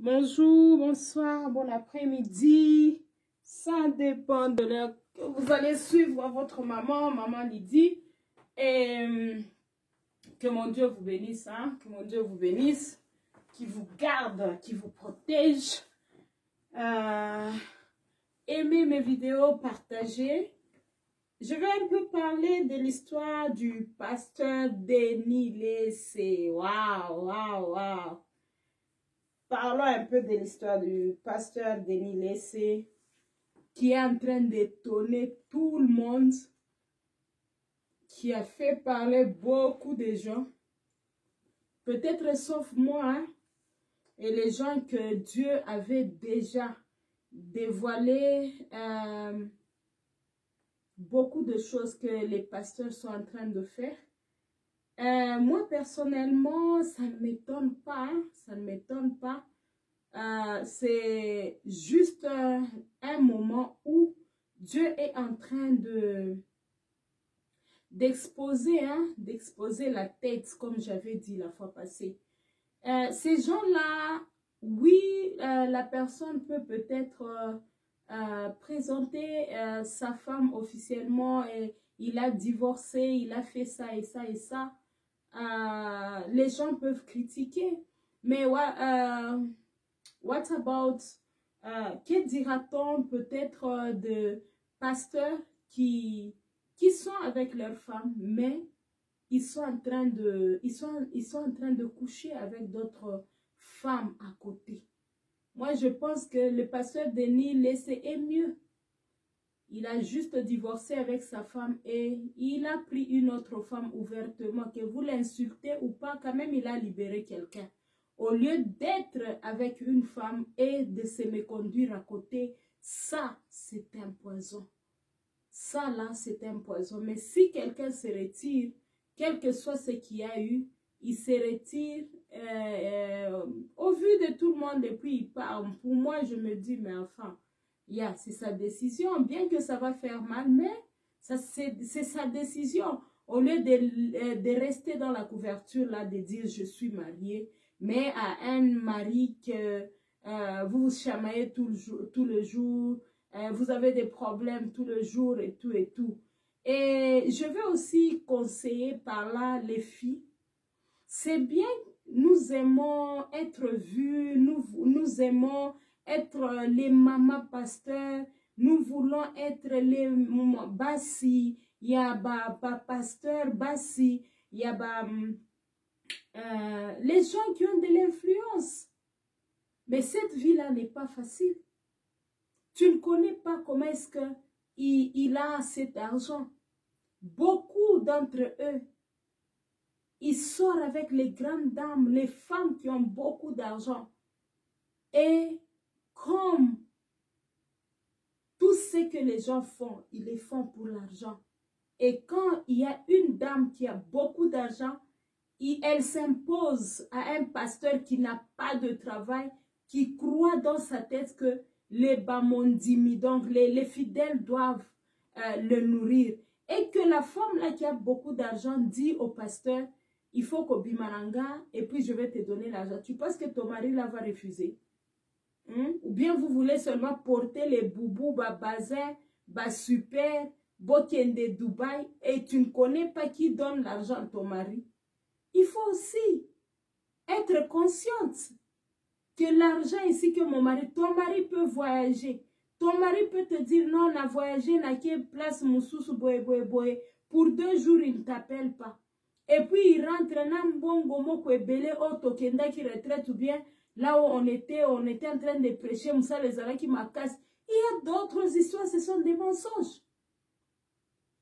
Bonjour, bonsoir, bon après-midi. Ça dépend de l'heure que vous allez suivre votre maman Lydie. Et que mon Dieu vous bénisse, hein? Que mon Dieu vous bénisse, qui vous garde, qui vous protège. Aimez mes vidéos, partagez. Je vais un peu parler de l'histoire du pasteur Denis Laissé. Waouh, waouh, waouh. Parlons un peu de l'histoire du pasteur Denis Laissé qui est en train d'étonner tout le monde, qui a fait parler beaucoup de gens, peut-être sauf moi, hein, et les gens que Dieu avait déjà dévoilé beaucoup de choses que les pasteurs sont en train de faire. Moi, personnellement, ça ne m'étonne pas, hein, ça ne m'étonne pas. C'est juste un moment où Dieu est en train d'exposer la tête, comme j'avais dit la fois passée. Ces gens-là, oui, la personne peut peut-être présenter sa femme officiellement et il a divorcé, il a fait ça et ça et ça. Les gens peuvent critiquer, mais ouais, what about, que dira-t-on peut-être de pasteurs qui sont avec leurs femmes, mais ils sont en train de coucher avec d'autres femmes à côté. Moi, je pense que le pasteur Denis Laissé est mieux. Il a juste divorcé avec sa femme et il a pris une autre femme ouvertement. Que vous l'insultez ou pas, quand même, il a libéré quelqu'un. Au lieu d'être avec une femme et de se méconduire à côté, ça, c'est un poison. Ça, là, c'est un poison. Mais si quelqu'un se retire, quel que soit ce qu'il y a eu, il se retire au vu de tout le monde et puis il part. Pour moi, je me dis, mais enfin, c'est sa décision. Bien que ça va faire mal, mais c'est sa décision. Au lieu de rester dans la couverture, là, de dire, je suis mariée, mais à un mari que vous vous chamaillez tout le jour, vous avez des problèmes tout le jour et tout et tout. Et je veux aussi conseiller par là les filles. C'est bien, nous aimons être vus, nous aimons être les mamas pasteurs, nous voulons être les bassi, il y a pasteur bassi, il y a les gens qui ont de l'influence. Mais cette vie-là n'est pas facile. Tu ne connais pas comment est-ce qu'il a cet argent. Beaucoup d'entre eux, ils sortent avec les grandes dames, les femmes qui ont beaucoup d'argent. Et comme tout ce que les gens font, ils le font pour l'argent. Et quand il y a une dame qui a beaucoup d'argent, elle s'impose à un pasteur qui n'a pas de travail, qui croit dans sa tête que les bamondimi, donc les fidèles doivent le nourrir. Et que la femme là qui a beaucoup d'argent dit au pasteur, il faut qu'au bimaranga et puis je vais te donner l'argent. Tu penses que ton mari là va refuser? Ou bien vous voulez seulement porter les boubous, bazin, super, bokende Dubaï et tu ne connais pas qui donne l'argent à ton mari? Il faut aussi être consciente que l'argent ici que mon mari, ton mari peut voyager. Ton mari peut te dire non, on a voyagé, on a quelle place, moussous, boé. Pour 2 jours, il ne t'appelle pas. Et puis il rentre, qui retraite ou bien là où on était en train de prêcher, Moussa les Ara qui m'acasse. Il y a d'autres histoires, ce sont des mensonges.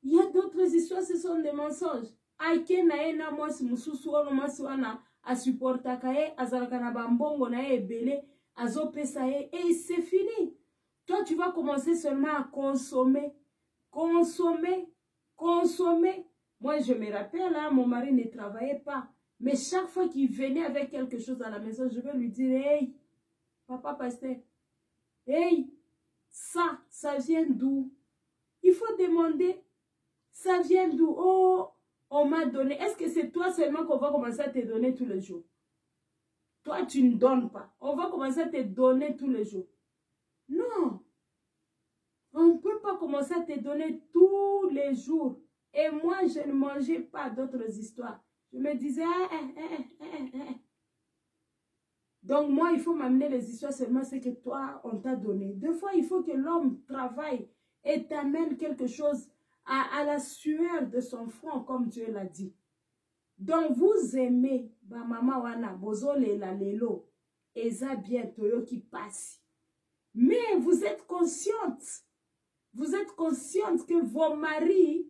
Il y a d'autres histoires, ce sont des mensonges. Aike na ena mwasi mususu ono mwasi wana asupporta kae azalaka na bambongo na ebele azopesa ye et c'est fini. Toi tu vas commencer seulement à consommer. Moi je me rappelle là, mon mari ne travaillait pas, mais chaque fois qu'il venait avec quelque chose à la maison, je vais lui dire hey papa pasteur, hey ça vient d'où? Il faut demander. Ça vient d'où? Oh, on m'a donné. Est-ce que c'est toi seulement qu'on va commencer à te donner tous les jours? toi, tu ne donnes pas. On va commencer à te donner tous les jours. Non. On ne peut pas commencer à te donner tous les jours. Et moi, je ne mangeais pas d'autres histoires. Je me disais, Donc, moi, il faut m'amener les histoires seulement ce que toi, on t'a donné. Des fois, il faut que l'homme travaille et t'amène quelque chose à la sueur de son front, comme Dieu l'a dit. Donc, vous aimez, ba mama wana, bozole la lelo, eza bien toyo qui passe. Mais vous êtes consciente que vos maris,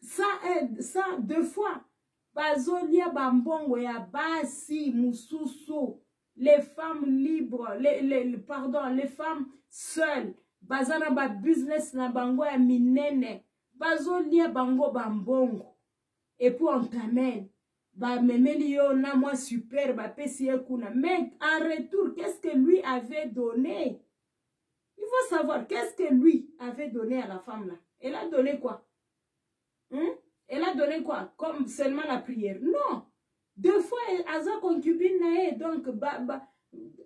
ça aide, ça, deux fois, bazolia bambongo ya basi, mususu, les femmes libres, les femmes seules, bazana ba business na bango ya minene, bazolia bango bambongo, et puis on t'amène, ba memeli yo na moi super, ba pesi kuna, mais en retour, qu'est-ce que lui avait donné? Il faut savoir qu'est-ce que lui avait donné à la femme là. Elle a donné quoi? Elle a donné quoi? Comme seulement la prière? Non. Deux fois, elle a sa concubine, donc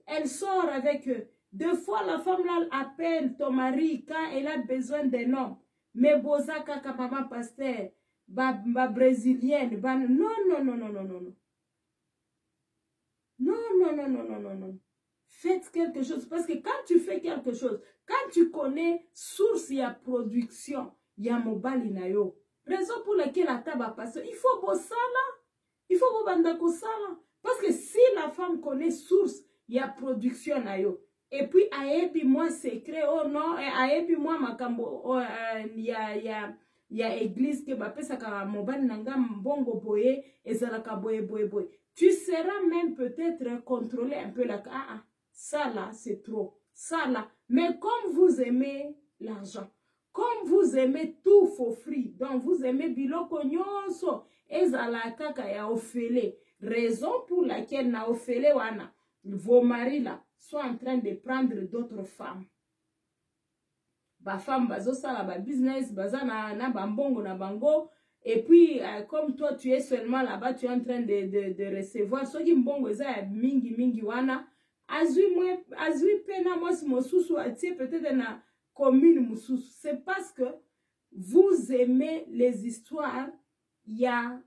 elle sort avec eux. Deux fois, la femme là appelle ton mari quand elle a besoin d'un homme. Mais bozaka kapama pasteur, brésilienne, non, non, non, non, non, non, non. Non, non, non, non, non, non, non. Faites quelque chose. Parce que quand tu fais quelque chose, quand tu connais source, il y a production, il y a mobile nayo. Raison pour laquelle la table a passé, il faut bosser là. Il faut bobandako sala. Parce que si la femme connaît source, il y a production nayo. Et puis, aebi moi secret, oh non, aebi moi makambo, oh, il y a église que bapé saka mobile nanga mbongo boye, et zalaka boye boye boye. Tu seras même peut-être contrôlé un peu là. Ça là, c'est trop. Ça là. Mais comme vous aimez l'argent, comme vous aimez tout for free, donc vous aimez biloko nyonso, ezala kaka ya ofele. Raison pour laquelle na ofele wana, vos maris là, sont en train de prendre d'autres femmes. Ba femme bazo sala ba business, baza na bambongo na bango. Et puis, comme toi, tu es seulement là-bas, tu es en train de recevoir. Ce qui mbongo eza mingi wana. Azui pena mwasi mosusu atie peut-être na commune mosusu. C'est parce que vous aimez les histoires. Il y a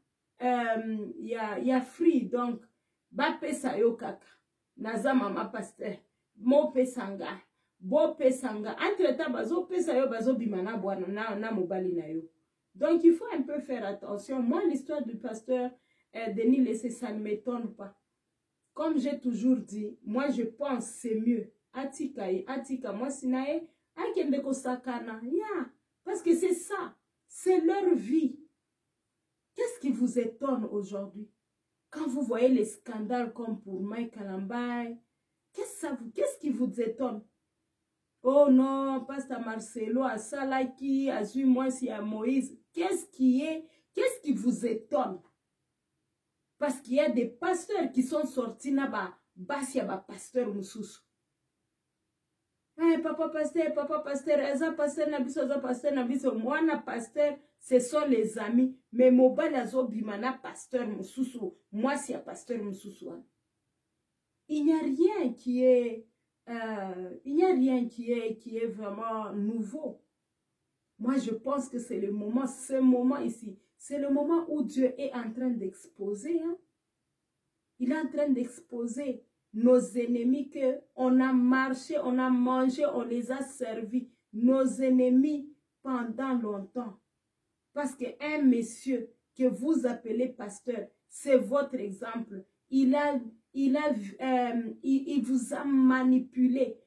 free. Donc, ba pesa yo kaka. Naza mama pasteur. Mo pesanga. Bo pesanga. Entre temps, bazo pesa yo bazo bimana bwana na mobali na yo. Donc, il faut un peu faire attention. Moi, l'histoire du pasteur Denis Lessé, ça ne m'étonne pas. Comme j'ai toujours dit, moi, je pense c'est mieux. Atika, moi, sinae, akendeko sakana. Yeah. Parce que c'est ça. C'est leur vie. Qu'est-ce qui vous étonne aujourd'hui? Quand vous voyez les scandales comme pour Mike Kalambay, qu'est-ce qui vous étonne? Oh non, Pasteur Marcelo, à Salaki, à Zuimoisi, à Moïse. Qu'est-ce qui vous étonne? Parce qu'il y a des pasteurs qui sont sortis là-bas. Basia ba pasteur mususu. Hey, papa pasteur, eza pasteur nabiso, eza pasteur nabiso. Mwana pasteur, ce sont les amis. Mais mobile azo bimana pasteur mususu. Moi, c'est un pasteur mususu. Il n'y a rien qui est... il n'y a rien qui est vraiment nouveau. Moi, je pense que c'est le moment, ce moment ici, c'est le moment où Dieu est en train d'exposer. Hein? Il est en train d'exposer nos ennemis qu'on a marché, on a mangé, on les a servis. Nos ennemis pendant longtemps. Parce qu'un monsieur que vous appelez pasteur, c'est votre exemple. Il vous a manipulé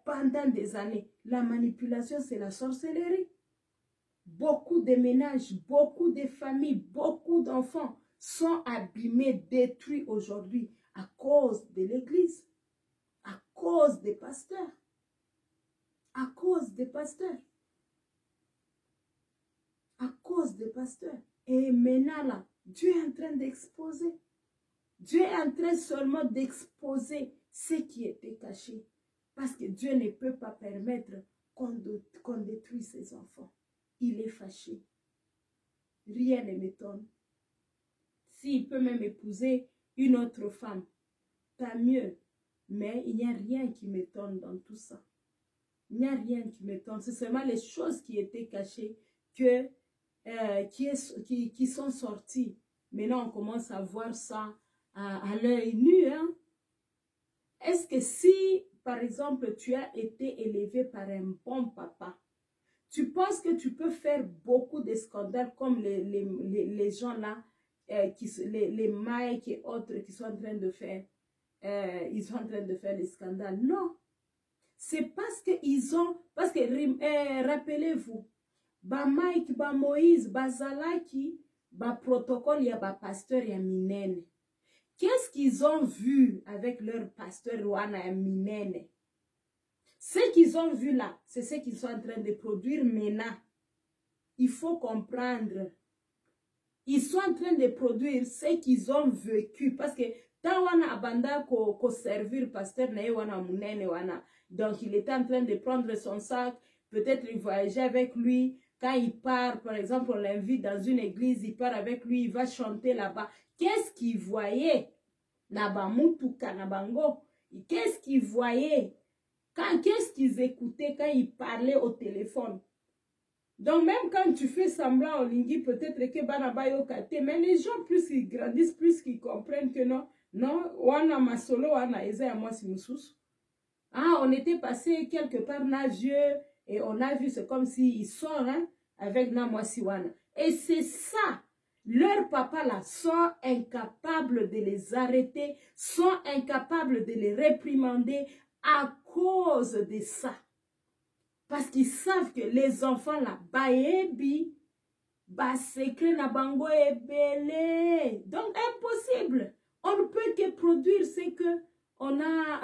pendant des années. La manipulation, c'est la sorcellerie. Beaucoup de ménages, beaucoup de familles, beaucoup d'enfants sont abîmés, détruits aujourd'hui à cause de l'église, à cause des pasteurs, à cause des pasteurs, à cause des pasteurs. Et maintenant là, Dieu est en train d'exposer. Dieu est en train seulement d'exposer ce qui était caché. Parce que Dieu ne peut pas permettre qu'on détruise ses enfants. Il est fâché. Rien ne m'étonne. S'il peut même épouser une autre femme, tant mieux. Mais il n'y a rien qui m'étonne dans tout ça. Il n'y a rien qui m'étonne. C'est seulement les choses qui étaient cachées qui sont sorties. Maintenant, on commence à voir ça à l'œil nu. Hein? Est-ce que si, par exemple, tu as été élevé par un bon papa, tu penses que tu peux faire beaucoup de scandales comme les gens là, les Mike et autres qui sont en train de faire, ils sont en train de faire les scandales? Non. C'est parce qu'ils ont, parce que, rappelez-vous, ba Mike, ba Moïse, ba Zalaki, ba protocole, ya ba pasteur ya minene. Qu'est-ce qu'ils ont vu avec leur pasteur Wana ya minene? Ce qu'ils ont vu là, c'est ce qu'ils sont en train de produire maintenant. Il faut comprendre. Ils sont en train de produire ce qu'ils ont vécu. Parce que tant wana abanda ko servir pasteur na wana munene wana. Donc il était en train de prendre son sac. Peut-être il voyageait avec lui. Quand il part, par exemple, on l'invite dans une église, il part avec lui, il va chanter là-bas. Qu'est-ce qu'il voyait? Nabamutuka, nabango. Qu'est-ce qu'il voyait? Qu'est-ce qu'ils écoutaient quand ils parlaient au téléphone? Donc même quand tu fais semblant au lingui, peut-être que banaba yokate, mais les gens plus ils grandissent, plus qu'ils comprennent que non, wana masolo, wana eze à moi si mususu. Ah, on était passé quelque part na vieux et on a vu, c'est comme s'ils sort hein, avec na moi si wana. Et c'est ça. Leurs papas là sont incapables de les arrêter, sont incapables de les réprimander à cause de ça. Parce qu'ils savent que les enfants là, baebi, secret na bango ebele. Donc impossible. On ne peut que produire ce que on a.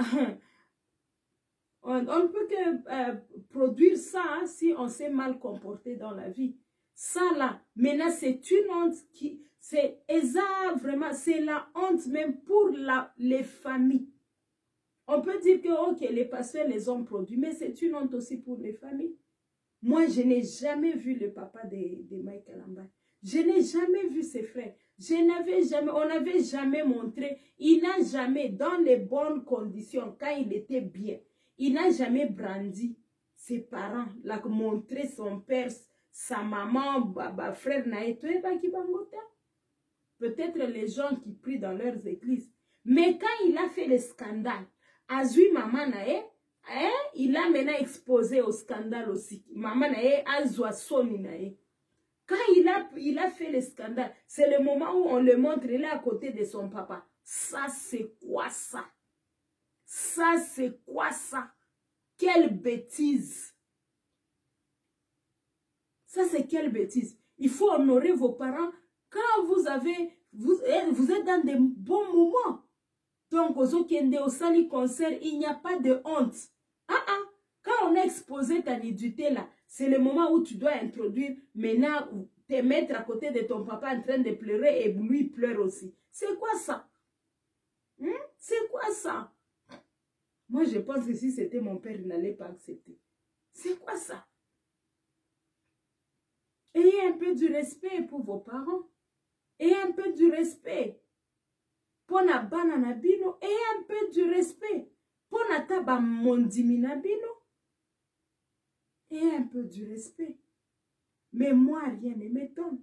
On ne peut que produire ça hein, si on s'est mal comporté dans la vie. Ça là, maintenant c'est une honte qui, c'est vraiment, c'est la honte même pour les familles. On peut dire que ok, les pasteurs les ont produits, mais c'est une honte aussi pour les familles. Moi, je n'ai jamais vu le papa de Mike Kalamba. Je n'ai jamais vu ses frères. On n'avait jamais montré. Il n'a jamais, dans les bonnes conditions, quand il était bien, il n'a jamais brandi ses parents, là, montré son père, sa maman, frère Naïto, peut-être les gens qui prient dans leurs églises. Mais quand il a fait le scandale, Azui maman nae, il a maintenant exposé au scandale aussi. Maman nae, Azua soni nae. Quand il a fait le scandale, c'est le moment où on le montre, il est à côté de son papa. Ça, c'est quoi ça? Ça, c'est quoi ça? Quelle bêtise! Ça, c'est quelle bêtise! Il faut honorer vos parents quand vous êtes dans des bons moments. Donc, aux Okende, au Sali Concert, il n'y a pas de honte. Quand on a exposé ta nudité là, c'est le moment où tu dois introduire, maintenant, te mettre à côté de ton papa en train de pleurer et lui pleure aussi. C'est quoi ça? C'est quoi ça? Moi, je pense que si c'était mon père, il n'allait pas accepter. C'est quoi ça? Ayez un peu du respect pour vos parents. Ayez un peu du respect. Pour na banana bino, ayez un peu du respect. Pour na taba mondimina bino. Ayez un peu du respect. Mais moi, rien ne m'étonne.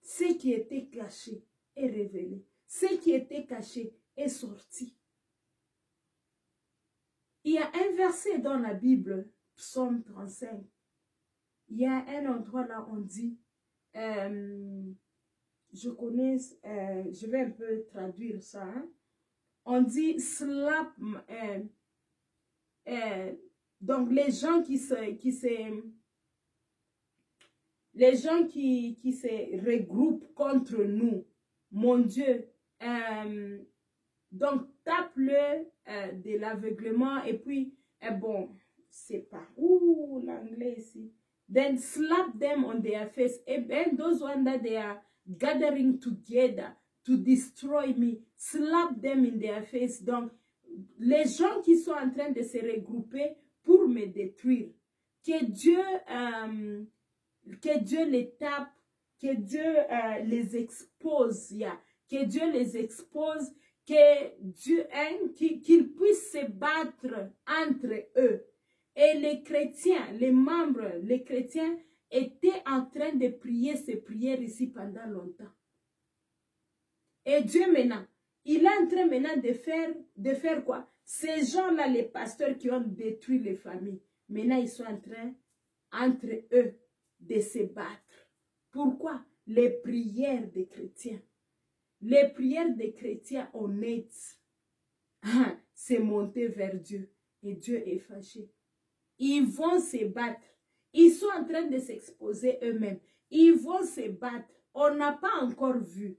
Ce qui était caché est révélé. Ce qui était caché est sorti. Il y a un verset dans la Bible, Psaume 35. Il y a un endroit là, on dit, je connais, je vais un peu traduire ça. Hein? On dit slap, donc les gens qui se regroupent contre nous, mon Dieu, donc tape-le de l'aveuglement et puis, bon, c'est pas, l'anglais ici. Then slap them on their face. And those ones that they are gathering together to destroy me, slap them in their face. Donc, les gens qui sont en train de se regrouper pour me détruire, que Dieu les tape, que Dieu les expose, que Dieu les expose, que Dieu, qu'ils puissent se battre entre eux. Et les chrétiens, les membres, les chrétiens étaient en train de prier ces prières ici pendant longtemps. Et Dieu maintenant, il est en train maintenant de faire quoi? Ces gens-là, les pasteurs qui ont détruit les familles, maintenant ils sont en train, entre eux, de se battre. Pourquoi? Les prières des chrétiens. Les prières des chrétiens honnêtes, c'est monter vers Dieu. Et Dieu est fâché. Ils vont se battre. Ils sont en train de s'exposer eux-mêmes. Ils vont se battre. On n'a pas encore vu.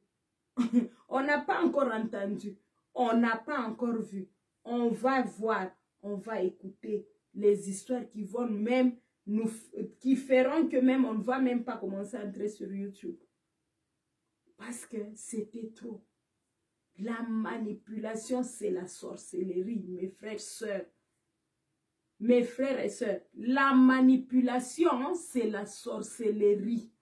On n'a pas encore entendu. On n'a pas encore vu. On va voir. On va écouter les histoires qui vont même nous, qui feront que même on ne va même pas commencer à entrer sur YouTube. Parce que c'était trop. La manipulation, c'est la sorcellerie, mes frères et sœurs. Mes frères et sœurs, la manipulation, c'est la sorcellerie.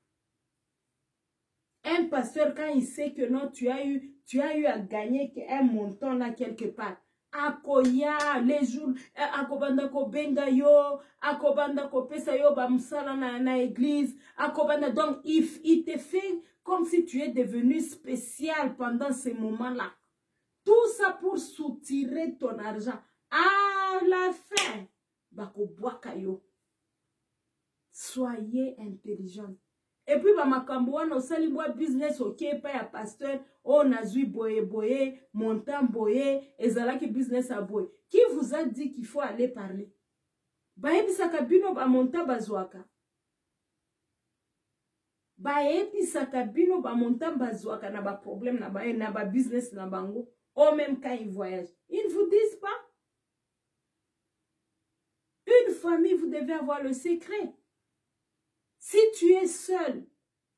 Un pasteur, quand il sait que non, tu as eu à gagner un montant là quelque part. Akoya, les jours, akobanda ko benga yo, akobanda ko pesa yo ba musala na église, akobanda, donc il te fait comme si tu es devenu spécial pendant ces moments-là. Tout ça pour soutirer ton argent. À la fin, bako boaka yo. Soyez intelligents. Et puis, makambo osali mwa business ok pa ya pasteur, on a zui boye, montant boye, ezalaki business a boye. Qui vous a dit qu'il faut aller parler? Baebisaka bino ba montant bazwaka. Baebisaka bino ba montant bazwaka na ba problème na ba business na bango. Ou même quand ils voyagent. Ils ne vous disent pas. Une famille, vous devez avoir le secret. Si tu es seul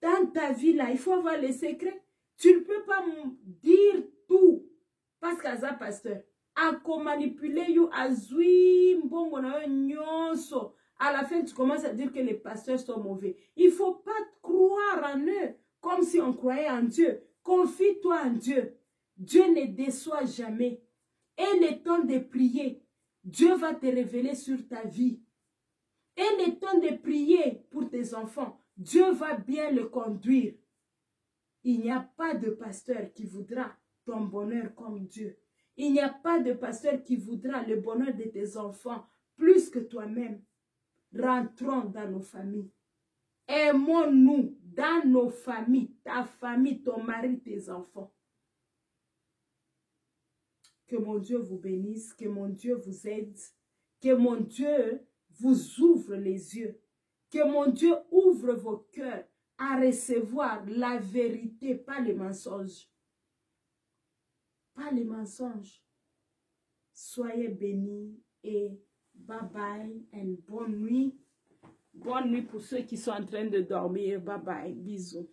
dans ta vie là, il faut avoir les secrets. Tu ne peux pas dire tout. Parce qu'à ça, pasteur, à manipuler you, à zui, mbongo na yo nyonso. À la fin, tu commences à dire que les pasteurs sont mauvais. Il ne faut pas croire en eux comme si on croyait en Dieu. Confie-toi en Dieu. Dieu ne déçoit jamais. Et le temps de prier, Dieu va te révéler sur ta vie. Et le temps de prier pour tes enfants, Dieu va bien le conduire. Il n'y a pas de pasteur qui voudra ton bonheur comme Dieu. Il n'y a pas de pasteur qui voudra le bonheur de tes enfants plus que toi-même. Rentrons dans nos familles. Aimons-nous dans nos familles, ta famille, ton mari, tes enfants. Que mon Dieu vous bénisse, que mon Dieu vous aide, que mon Dieu vous ouvre les yeux, que mon Dieu ouvre vos cœurs à recevoir la vérité, pas les mensonges. Pas les mensonges. Soyez bénis et bye bye et bonne nuit. Bonne nuit pour ceux qui sont en train de dormir. Bye bye. Bisous.